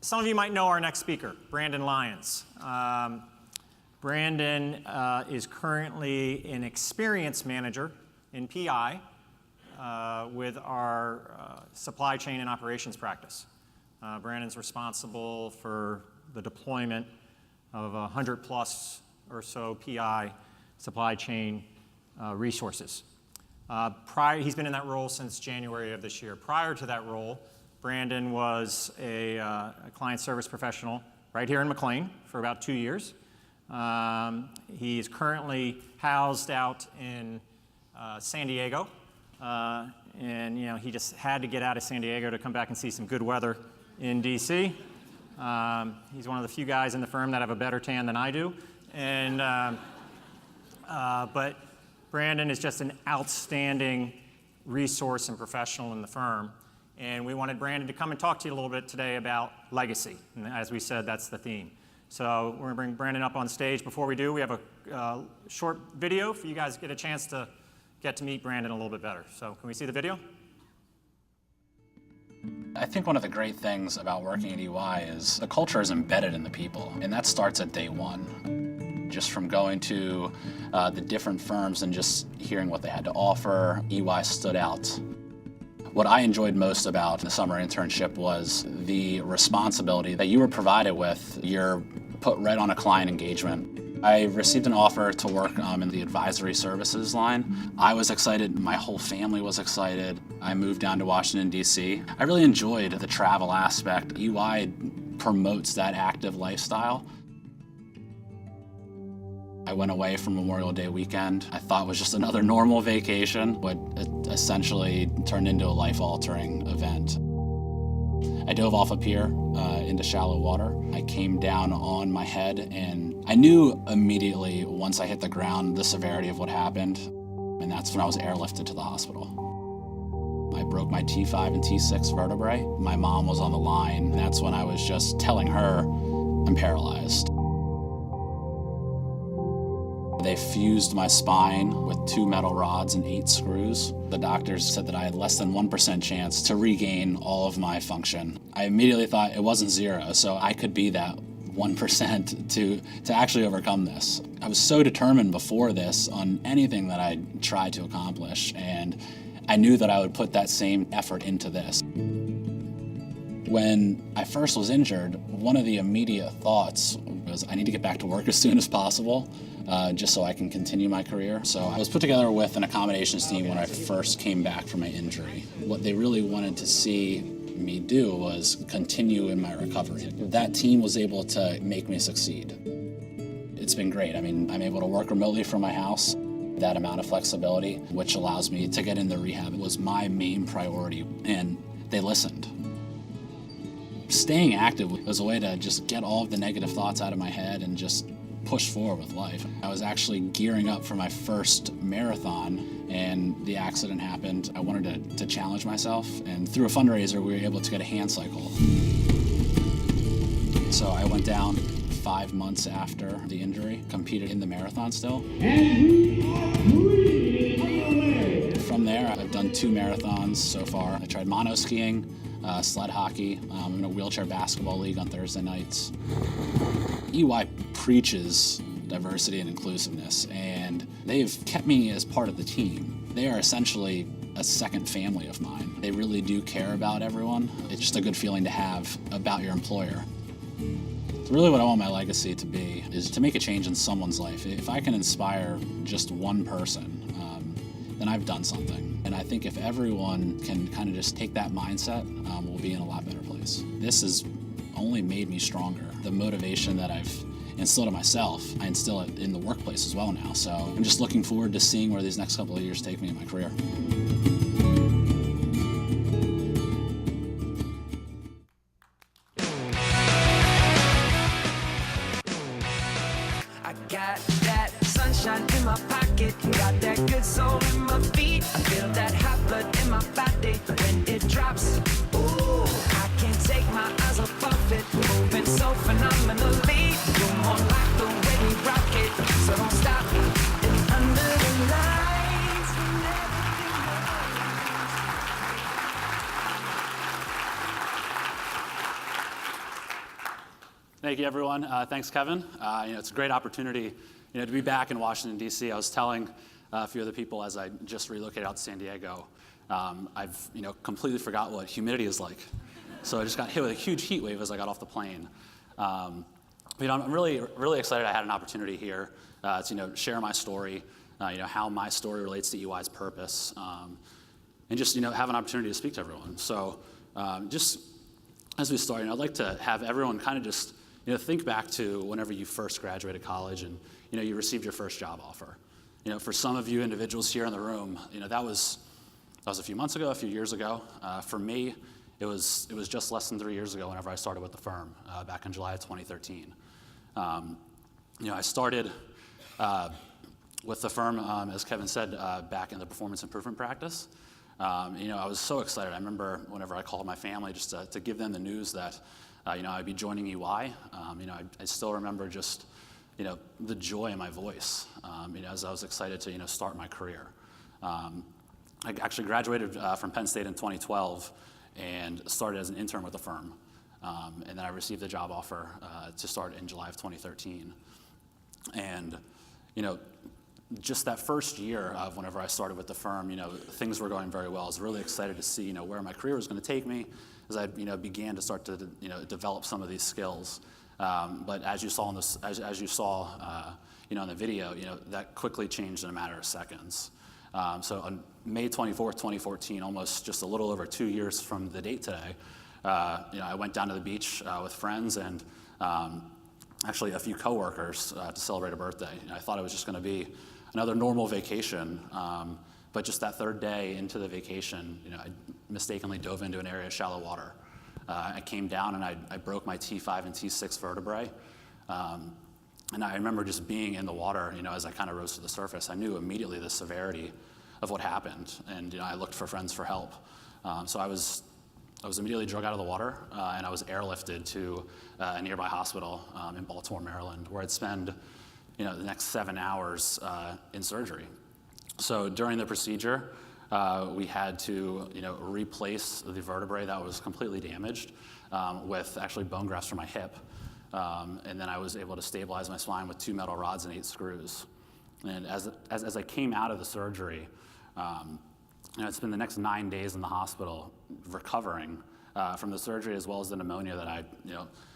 Some of you might know our next speaker, Brandon Lyons. Brandon is currently an experience manager in PI with our supply chain and operations practice. Brandon's responsible for the deployment of 100 plus or so PI supply chain resources. He's been in that role since January of this year. Prior to that role, Brandon was a client service professional right here in McLean for about 2 years. He is currently housed out in San Diego, and he just had to get out of San Diego to come back and see some good weather in DC. He's one of the few guys in the firm that have a better tan than I do, but Brandon is just an outstanding resource and professional in the firm, and we wanted Brandon to come and talk to you a little bit today about legacy, and as we said, that's the theme. So we're going to bring Brandon up on stage. Before we do, we have a short video for you guys to get a chance to get to meet Brandon a little bit better. So can we see the video? I think one of the great things about working at EY is the culture is embedded in the people, and that starts at day one. Just from going to the different firms and just hearing what they had to offer, EY stood out. What I enjoyed most about the summer internship was the responsibility that you were provided with. You're put right on a client engagement. I received an offer to work in the advisory services line. I was excited, my whole family was excited. I moved down to Washington, DC. I really enjoyed the travel aspect. EY promotes that active lifestyle. I went away for Memorial Day weekend. I thought it was just another normal vacation, but it essentially turned into a life-altering event. I dove off a pier into shallow water. I came down on my head, and I knew immediately once I hit the ground the severity of what happened, and that's when I was airlifted to the hospital. I broke my T5 and T6 vertebrae. My mom was on the line, and that's when I was just telling her I'm paralyzed. They fused my spine with 2 metal rods and 8 screws. The doctors said that I had less than 1% chance to regain all of my function. I immediately thought it wasn't 0, so I could be that 1% to actually overcome this. I was so determined before this on anything that I tried to accomplish, and I knew that I would put that same effort into this. When I first was injured, one of the immediate thoughts was I need to get back to work as soon as possible, just so I can continue my career. So I was put together with an accommodations team when I first came back from my injury. What they really wanted to see me do was continue in my recovery. That team was able to make me succeed. It's been great. I mean, I'm able to work remotely from my house. That amount of flexibility, which allows me to get into rehab, was my main priority, and they listened. Staying active was a way to just get all of the negative thoughts out of my head and just push forward with life. I was actually gearing up for my first marathon, and the accident happened. I wanted to challenge myself, and through a fundraiser, we were able to get a hand cycle. So I went down 5 months after the injury, competed in the marathon still. From there, I've done 2 marathons so far. I tried mono skiing, sled hockey. I'm in a wheelchair basketball league on Thursday nights. EY preaches diversity and inclusiveness, and they've kept me as part of the team. They are essentially a second family of mine. They really do care about everyone. It's just a good feeling to have about your employer. Really what I want my legacy to be is to make a change in someone's life. If I can inspire just one person, then I've done something. And I think if everyone can kind of just take that mindset, we'll be in a lot better place. This has only made me stronger. The motivation that I've instilled in myself, I instill it in the workplace as well now. So I'm just looking forward to seeing where these next couple of years take me in my career. I got that sunshine in my pocket, got that good soul in my feet. I feel that hot blood in my body when it drops. Ooh, I can't take my eyes off of it, moving so phenomenally. You're more like the way we rock it, so don't stop. And under the lights, we'll never be Thank you, everyone. Thanks, Kevin. It's a great opportunity, to be back in Washington, D.C. I was telling a few of the people as I just relocated out to San Diego, I've, completely forgot what humidity is like. So I just got hit with a huge heat wave as I got off the plane. I'm really, really excited I had an opportunity here to, share my story, how my story relates to EY's purpose, and just, have an opportunity to speak to everyone. So just as we start, I'd like to have everyone kind of just, think back to whenever you first graduated college and, you received your first job offer. For some of you individuals here in the room, that was a few months ago, a few years ago. For me, it was just less than 3 years ago whenever I started with the firm, back in July of 2013. I started with the firm, as Kevin said, back in the performance improvement practice. I was so excited. I remember whenever I called my family just to give them the news that, I'd be joining EY. I still remember just, the joy in my voice, as I was excited to, start my career. I actually graduated from Penn State in 2012 and started as an intern with the firm. And then I received a job offer to start in July of 2013. And, just that first year of whenever I started with the firm, things were going very well. I was really excited to see, where my career was going to take me as I, began to start to, develop some of these skills. But as you saw in this, as you saw, in the video, that quickly changed in a matter of seconds. So on May 24th, 2014, almost just a little over 2 years from the date today, I went down to the beach with friends and actually a few coworkers to celebrate a birthday. I thought it was just going to be another normal vacation, but just that third day into the vacation, I mistakenly dove into an area of shallow water. I came down and I broke my T5 and T6 vertebrae. And I remember just being in the water, as I kind of rose to the surface. I knew immediately the severity of what happened, and I looked for friends for help. So I was immediately dragged out of the water, and I was airlifted to a nearby hospital in Baltimore, Maryland, where I'd spend, the next 7 hours in surgery. So during the procedure, we had to, replace the vertebrae that was completely damaged with actually bone grafts from my hip. And then I was able to stabilize my spine with 2 metal rods and 8 screws. And as I came out of the surgery, I spent the next 9 days in the hospital recovering from the surgery as well as the pneumonia that I,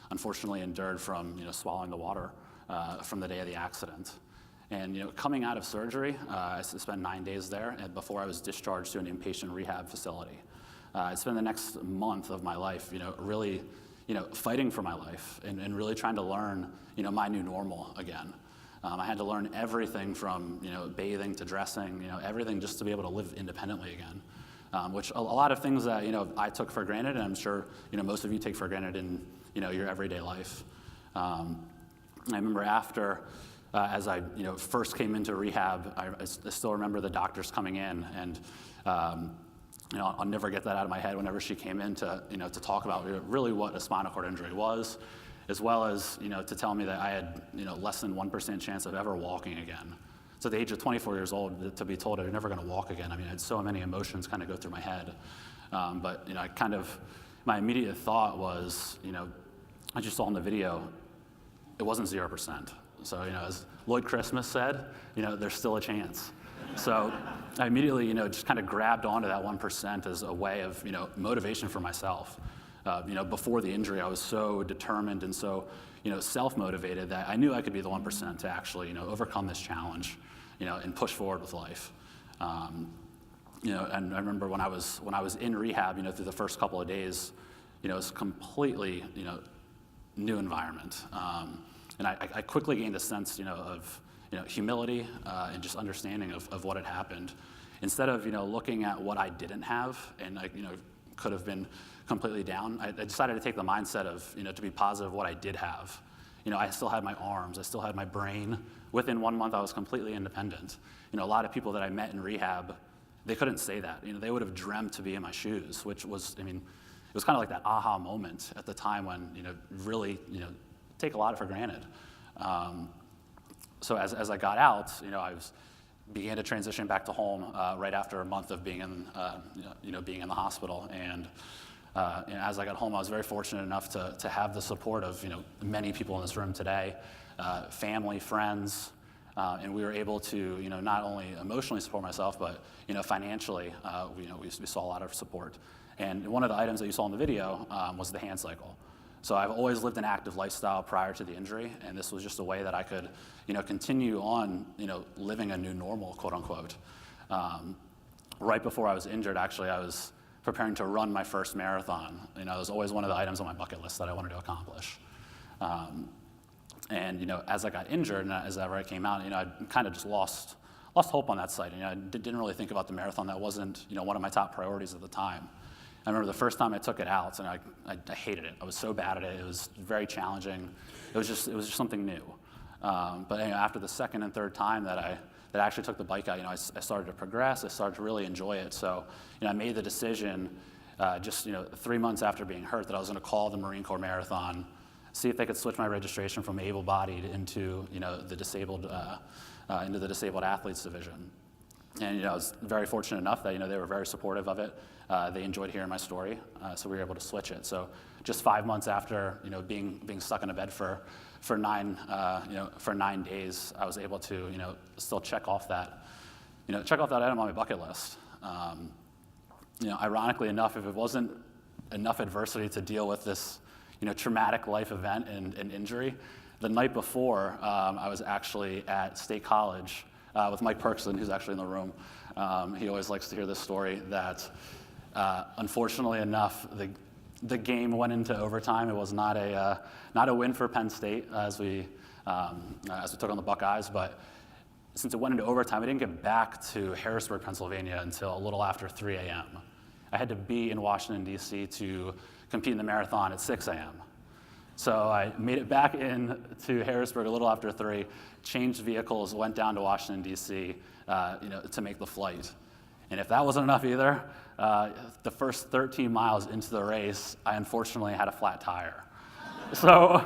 unfortunately endured from, swallowing the water from the day of the accident. And, coming out of surgery, I spent 9 days there and before I was discharged to an inpatient rehab facility. I spent the next month of my life, really, fighting for my life and really trying to learn, my new normal again. I had to learn everything from, bathing to dressing, everything just to be able to live independently again, which a lot of things that, I took for granted, and I'm sure, most of you take for granted in, your everyday life. I remember after, as I, first came into rehab, I still remember the doctors coming in, and, I'll never get that out of my head whenever she came in to, to talk about really what a spinal cord injury was, as well as, to tell me that I had, less than 1% chance of ever walking again. So at the age of 24 years old, to be told I'm never going to walk again, I had so many emotions kind of go through my head. But, my immediate thought was, as you saw in the video, it wasn't 0%. So, as Lloyd Christmas said, there's still a chance. So I immediately, just kind of grabbed onto that 1% as a way of, motivation for myself. Before the injury, I was so determined and so, self-motivated that I knew I could be the 1% to actually, overcome this challenge, and push forward with life. And I remember when I was in rehab, through the first couple of days, it was completely, new environment. And I quickly gained a sense, of, humility and just understanding of what had happened. Instead of, looking at what I didn't have and I, could have been completely down, I decided to take the mindset of, to be positive what I did have. I still had my arms, I still had my brain. Within 1 month, I was completely independent. A lot of people that I met in rehab, they couldn't say that. They would have dreamt to be in my shoes, which was, it was kind of like that aha moment at the time when, really, take a lot for granted. So as I got out, I began to transition back to home right after a month of being in, being in the hospital. And As I got home, I was very fortunate enough to have the support of many people in this room today, family, friends, and we were able to not only emotionally support myself, but financially, we saw a lot of support. And one of the items that you saw in the video was the hand cycle. So I've always lived an active lifestyle prior to the injury, and this was just a way that I could continue on living a new normal, quote unquote. Right before I was injured, actually, I was preparing to run my first marathon. It was always one of the items on my bucket list that I wanted to accomplish. And as I got injured and as that came out, I kind of just lost hope on that site. I didn't really think about the marathon. That wasn't one of my top priorities at the time. I remember the first time I took it out, and I hated it. I was so bad at it. It was very challenging. It was just something new. But after the second and third time that I actually took the bike out, I started to progress. I started to really enjoy it. So I made the decision just 3 months after being hurt that I was going to call the Marine Corps Marathon, see if they could switch my registration from able-bodied into the disabled athletes division. And I was very fortunate enough that they were very supportive of it. They enjoyed hearing my story, so we were able to switch it. So just 5 months after being stuck in a bed for 9 days, I was able to still check off that item on my bucket list. Ironically enough, if it wasn't enough adversity to deal with this traumatic life event and injury, the night before I was actually at State College with Mike Perkson, who's actually in the room. He always likes to hear this story that unfortunately enough, the game went into overtime. It was not a win for Penn State as we took on the Buckeyes, but since it went into overtime, I didn't get back to Harrisburg, Pennsylvania until a little after 3 a.m. I had to be in Washington, D.C. to compete in the marathon at 6 a.m. So I made it back in to Harrisburg a little after 3, changed vehicles, went down to Washington, D.C. To make the flight. And if that wasn't enough either, the first 13 miles into the race, I unfortunately had a flat tire. So,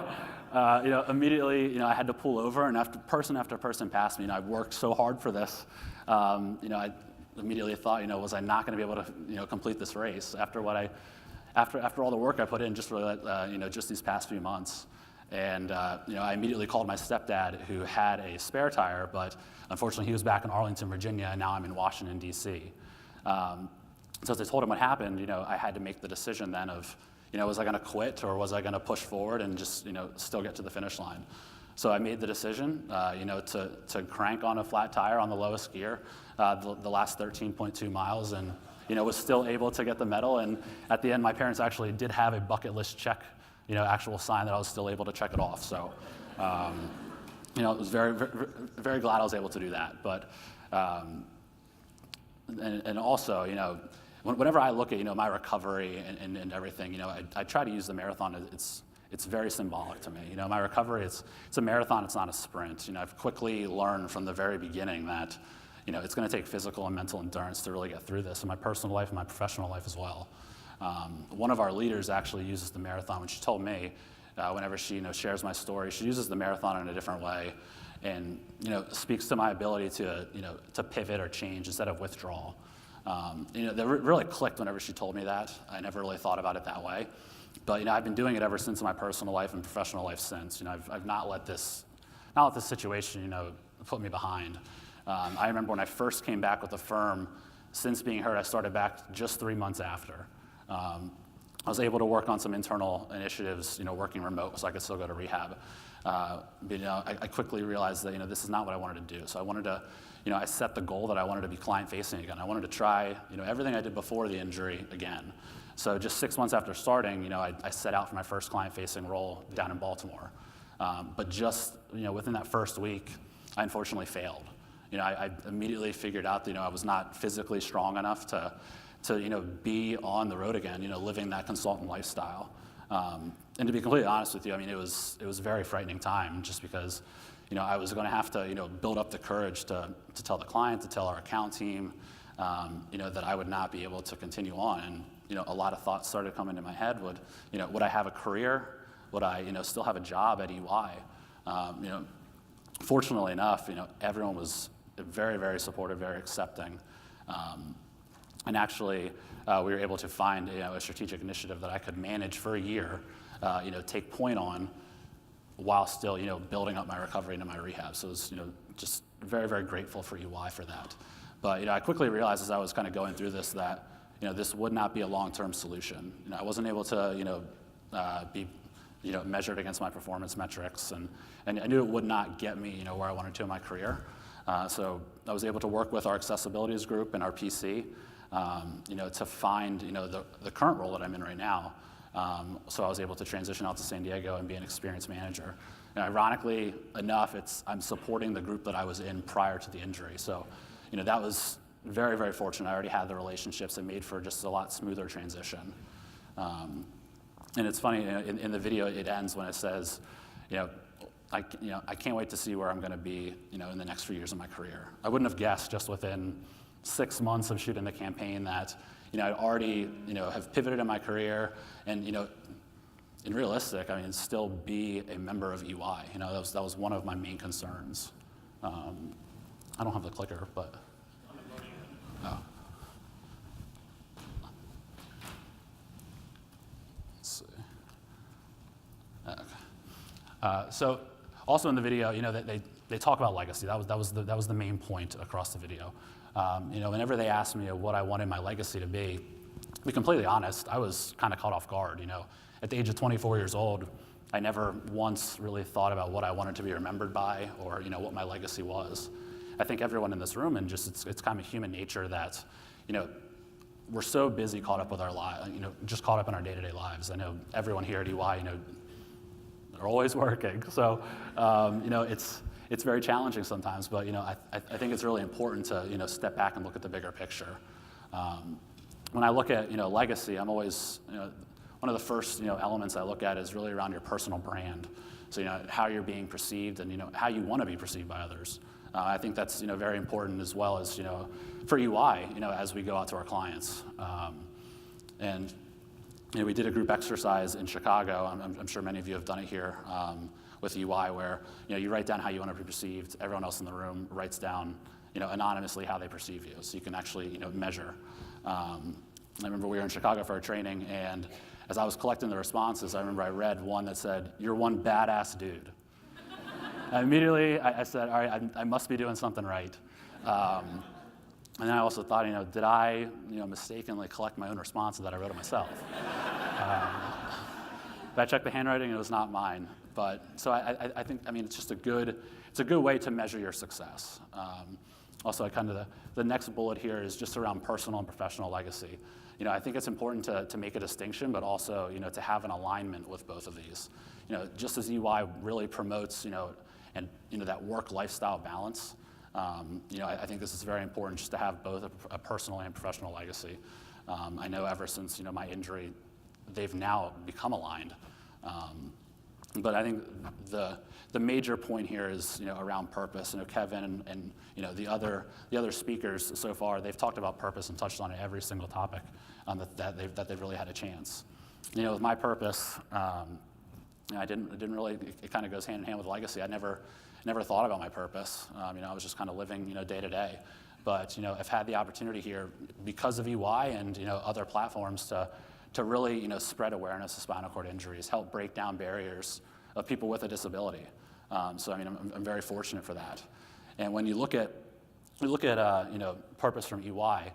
immediately, I had to pull over, and after person passed me, I worked so hard for this. I immediately thought, was I not going to be able to, complete this race after all the work I put in just for just these past few months. And I immediately called my stepdad, who had a spare tire, but unfortunately he was back in Arlington, Virginia, and now I'm in Washington, D.C. So as I told him what happened, I had to make the decision then of, was I going to quit or was I going to push forward and just, still get to the finish line? So I made the decision, to crank on a flat tire on the lowest gear the last 13.2 miles, and was still able to get the medal. And at the end, my parents actually did have a bucket list check, actual sign that I was still able to check it off. So, I was very, very, very glad I was able to do that. But, and also, whenever I look at, my recovery and everything, I try to use the marathon. It's very symbolic to me. My recovery, it's a marathon, it's not a sprint. I've quickly learned from the very beginning that, it's going to take physical and mental endurance to really get through this in my personal life and my professional life as well. One of our leaders actually uses the marathon. When she told me, whenever she shares my story, she uses the marathon in a different way, and speaks to my ability to pivot or change instead of withdraw. That really clicked whenever she told me that. I never really thought about it that way, but I've been doing it ever since in my personal life and professional life since. I've not let this situation put me behind. I remember when I first came back with the firm, since being hurt, I started back just 3 months after. I was able to work on some internal initiatives, working remote, so I could still go to rehab. But I quickly realized that this is not what I wanted to do. So I wanted to, I set the goal that I wanted to be client-facing again. I wanted to try, everything I did before the injury again. So just 6 months after starting, I set out for my first client-facing role down in Baltimore. But just, within that first week, I unfortunately failed. I immediately figured out that, I was not physically strong enough to be on the road again, living that consultant lifestyle. And to be completely honest with you, it was a very frightening time, just because, I was going to have to, build up the courage to tell the client, to tell our account team, that I would not be able to continue on. And, a lot of thoughts started coming into my head. Would I have a career? Would I, still have a job at EY? Fortunately enough, everyone was very, very supportive, very accepting. And actually, we were able to find a strategic initiative that I could manage for a year, take point on, while still building up my recovery into my rehab. So it was just very, very grateful for EY for that. But I quickly realized as I was kind of going through this that this would not be a long-term solution. I wasn't able to be measured against my performance metrics, and I knew it would not get me where I wanted to in my career. So I was able to work with our accessibilities group and our PC, to find the current role that I'm in right now. So I was able to transition out to San Diego and be an experience manager. And ironically enough, I'm supporting the group that I was in prior to the injury. So that was very, very fortunate. I already had the relationships that made for just a lot smoother transition. And it's funny, in the video, it ends when it says, I can't wait to see where I'm going to be, in the next few years of my career. I wouldn't have guessed just within 6 months of shooting the campaign that, I'd already, have pivoted in my career, and in realistic, still be a member of EY. That was one of my main concerns. I don't have the clicker, but. Oh. Let's see. Okay. So also in the video, they talk about legacy. That was the main point across the video. Whenever they asked me what I wanted my legacy to be completely honest, I was kind of caught off guard. At the age of 24 years old, I never once really thought about what I wanted to be remembered by, or what my legacy was. I think everyone in this room, and just it's kind of human nature that, we're so busy caught up with our lives, just caught up in our day-to-day lives. I know everyone here at EY, they're always working. So, it's very challenging sometimes, but I think it's really important to step back and look at the bigger picture. When I look at legacy, I'm always one of the first elements I look at is really around your personal brand. So how you're being perceived and how you want to be perceived by others. I think that's very important, as well as for EY as we go out to our clients. And we did a group exercise in Chicago. I'm sure many of you have done it here with EY, where you write down how you want to be perceived. Everyone else in the room writes down anonymously how they perceive you, so you can actually measure. I remember we were in Chicago for our training, and as I was collecting the responses, I remember I read one that said, "You're one badass dude." And immediately I said, all right, I must be doing something right. And then I also thought, did I mistakenly collect my own responses that I wrote it myself? But I checked the handwriting, and it was not mine. But so I think, it's just a good way to measure your success. Also, the next bullet here is just around personal and professional legacy. I think it's important to make a distinction, but also to have an alignment with both of these. Just as EY really promotes and that work lifestyle balance. I think this is very important, just to have both a personal and professional legacy. I know ever since my injury, they've now become aligned. But I think the major point here is around purpose. Kevin and the other speakers so far, they've talked about purpose and touched on it every single topic that they've really had a chance. With my purpose, I didn't really. It kind of goes hand in hand with legacy. I never thought about my purpose. I was just kind of living day to day. But I've had the opportunity here because of EY and other platforms to really spread awareness of spinal cord injuries, help break down barriers of people with a disability. So I'm very fortunate for that. And when you look at purpose from EY,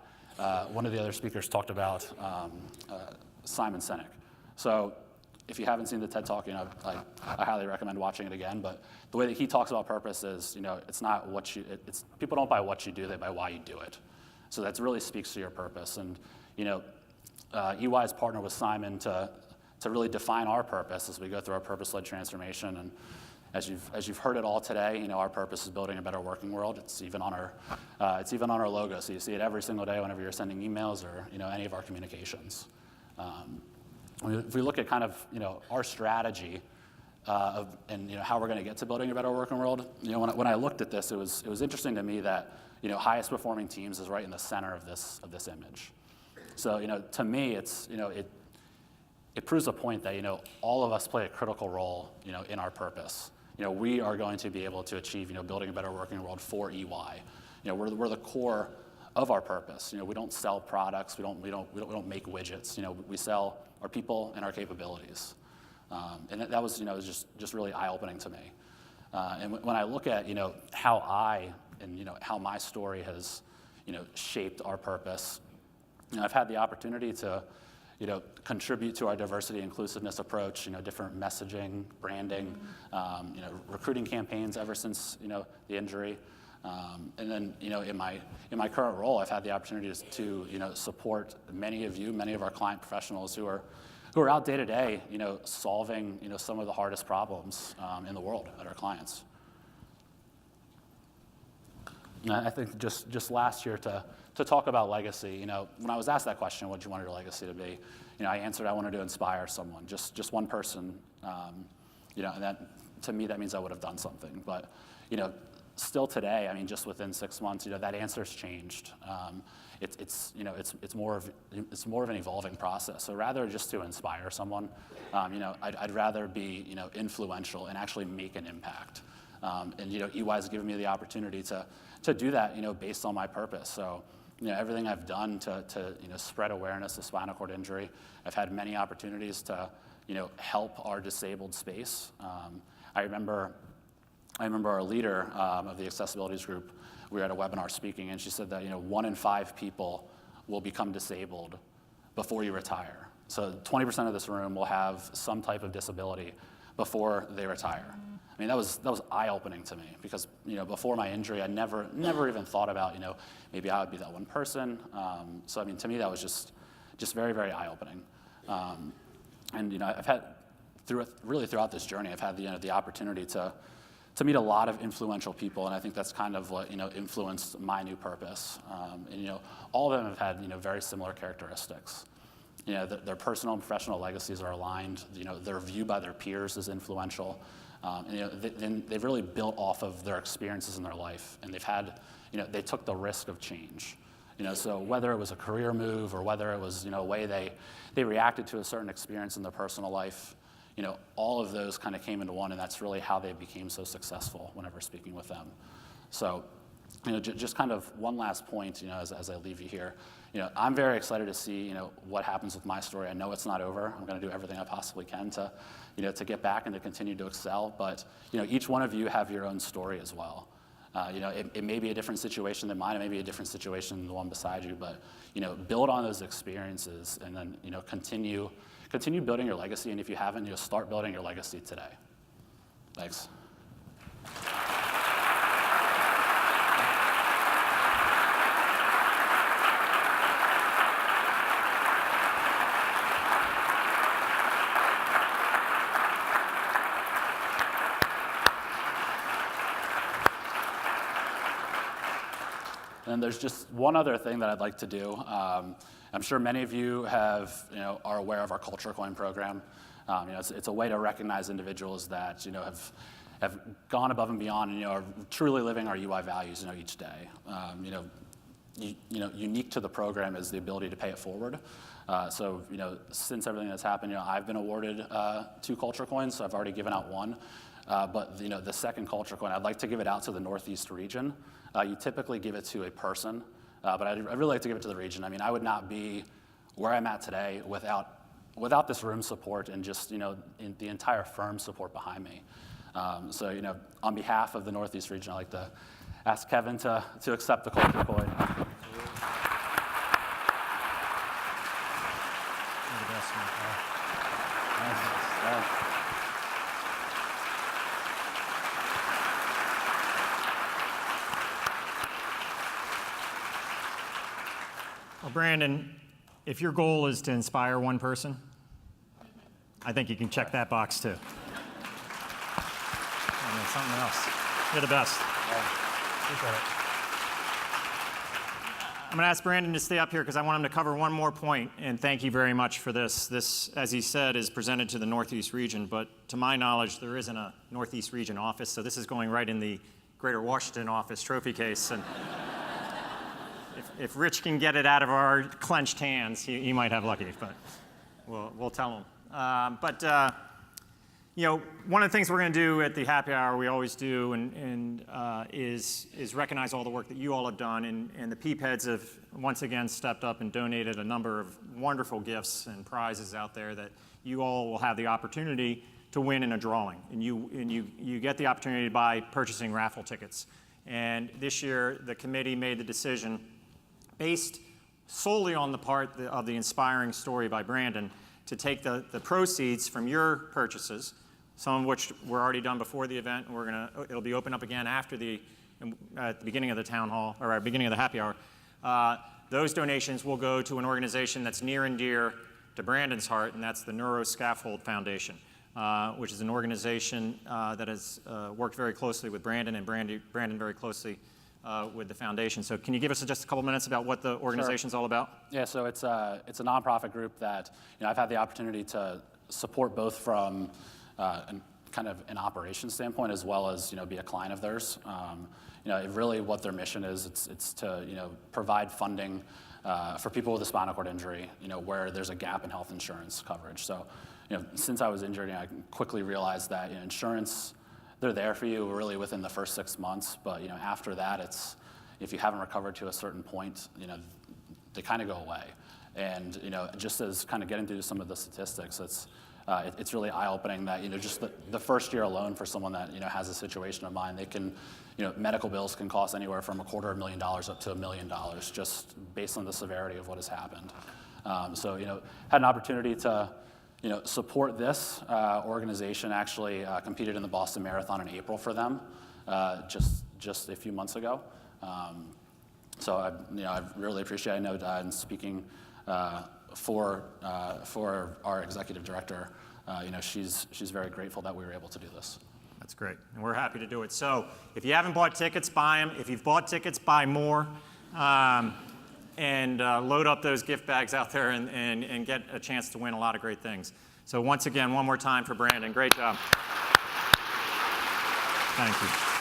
one of the other speakers talked about Simon Sinek. So if you haven't seen the TED Talk, I highly recommend watching it again. But the way that he talks about purpose is, it's not what you. It's people don't buy what you do; they buy why you do it. So that really speaks to your purpose. And EY's partnered with Simon to really define our purpose as we go through our purpose-led transformation. And as you've heard it all today, our purpose is building a better working world. It's even on our logo, so you see it every single day whenever you're sending emails or any of our communications. If we look at kind of our strategy and how we're going to get to building a better working world, when I looked at this, it was interesting to me that highest performing teams is right in the center of this image. So to me, it proves a point that all of us play a critical role in our purpose. We are going to be able to achieve building a better working world for EY. We're the core of our purpose. We don't sell products. We don't make widgets. We sell our people and our capabilities. And that was, was just really eye-opening to me. And when I look at, how how my story has, shaped our purpose, I've had the opportunity to, contribute to our diversity inclusiveness approach, different messaging, branding, recruiting campaigns ever since, the injury. And then, in my current role, I've had the opportunity to support many of our client professionals who are out day to day, solving, some of the hardest problems in the world at our clients. And I think just last year to talk about legacy, when I was asked that question, what do you want your legacy to be? I answered I wanted to inspire someone, just one person, and that, to me, that means I would have done something. But, still today, just within 6 months, that answer's changed. It's more of an evolving process. So rather just to inspire someone, I'd rather be, influential and actually make an impact. And EY's given me the opportunity to do that, based on my purpose. So, everything I've done to spread awareness of spinal cord injury, I've had many opportunities to, help our disabled space. I remember our leader of the accessibilities group, we were at a webinar speaking, and she said that 1 in 5 people will become disabled before you retire. So 20% of this room will have some type of disability before they retire. That was eye-opening to me because before my injury, I never even thought about maybe I would be that one person. So to me that was just very, very eye-opening. And I've had throughout this journey, I've had the opportunity to meet a lot of influential people, and I think that's kind of what influenced my new purpose. And all of them have had very similar characteristics. Their personal and professional legacies are aligned. They're viewed by their peers as influential. And they've really built off of their experiences in their life, and they've had, they took the risk of change. So whether it was a career move or whether it was a way they reacted to a certain experience in their personal life, all of those kind of came into one, and that's really how they became so successful whenever speaking with them. So, just kind of one last point, as I leave you here, I'm very excited to see, what happens with my story. I know it's not over. I'm going to do everything I possibly can to get back and to continue to excel. But, each one of you have your own story as well. It may be a different situation than mine. It may be a different situation than the one beside you. But, build on those experiences and then, continue building your legacy. And if you haven't, start building your legacy today. Thanks. And there's just one other thing that I'd like to do. I'm sure many of you are aware of our Culture Coin program. It's a way to recognize individuals that have gone above and beyond and are truly living our UI values each day. Unique to the program is the ability to pay it forward. So since everything that's happened, I've been awarded 2 Culture Coins, so I've already given out 1. But the second Culture Coin, I'd like to give it out to the Northeast region. You typically give it to a person, but I'd really like to give it to the region. I would not be where I'm at today without this room support and just in the entire firm support behind me. So on behalf of the Northeast region, I'd like to ask Kevin to accept the Culture Coin. You're the best, man. Well, Brandon, if your goal is to inspire one person, I think you can check that box too. Something else. You're the best. I'm going to ask Brandon to stay up here because I want him to cover one more point, and thank you very much for this. This, as he said, is presented to the Northeast region, but to my knowledge, there isn't a Northeast region office, so this is going right in the Greater Washington office trophy case. And if Rich can get it out of our clenched hands, he might have lucky, but we'll tell him. You know, one of the things we're going to do at the happy hour, we always do, is recognize all the work that you all have done, and the Peepheads have once again stepped up and donated a number of wonderful gifts and prizes out there that you all will have the opportunity to win in a drawing, and you get the opportunity by purchasing raffle tickets. And this year, the committee made the decision, based solely on the part of the inspiring story by Brandon, to take the proceeds from your purchases, some of which were already done before the event, and it'll be open up again at the beginning of the town hall, or at the beginning of the happy hour. Those donations will go to an organization that's near and dear to Brandon's heart, and that's the Neuroscaffold Foundation, which is an organization that has worked very closely with Brandon, and Brandon very closely with the foundation. So can you give us just a couple minutes about what the organization's all about? Yeah, so it's a nonprofit group that I've had the opportunity to support both from kind of an operations standpoint as well as be a client of theirs. Really what their mission is, it's to provide funding for people with a spinal cord injury, where there's a gap in health insurance coverage. So since I was injured, I quickly realized that insurance, they're there for you really within the first 6 months, but after that, it's if you haven't recovered to a certain point, they kind of go away. And just as kind of getting through some of the statistics, it's really eye-opening that just the first year alone for someone that has a situation of mine, they can medical bills can cost anywhere from $250,000 up to $1 million just based on the severity of what has happened. So had an opportunity to support this organization. Actually competed in the Boston Marathon in April for them just a few months ago. So I really appreciate it. I know and speaking for our executive director, she's very grateful that we were able to do this. That's great, and we're happy to do it. So if you haven't bought tickets, buy them. If you've bought tickets, buy more, and load up those gift bags out there and get a chance to win a lot of great things. So once again, one more time for Brandon. Great job. Thank you.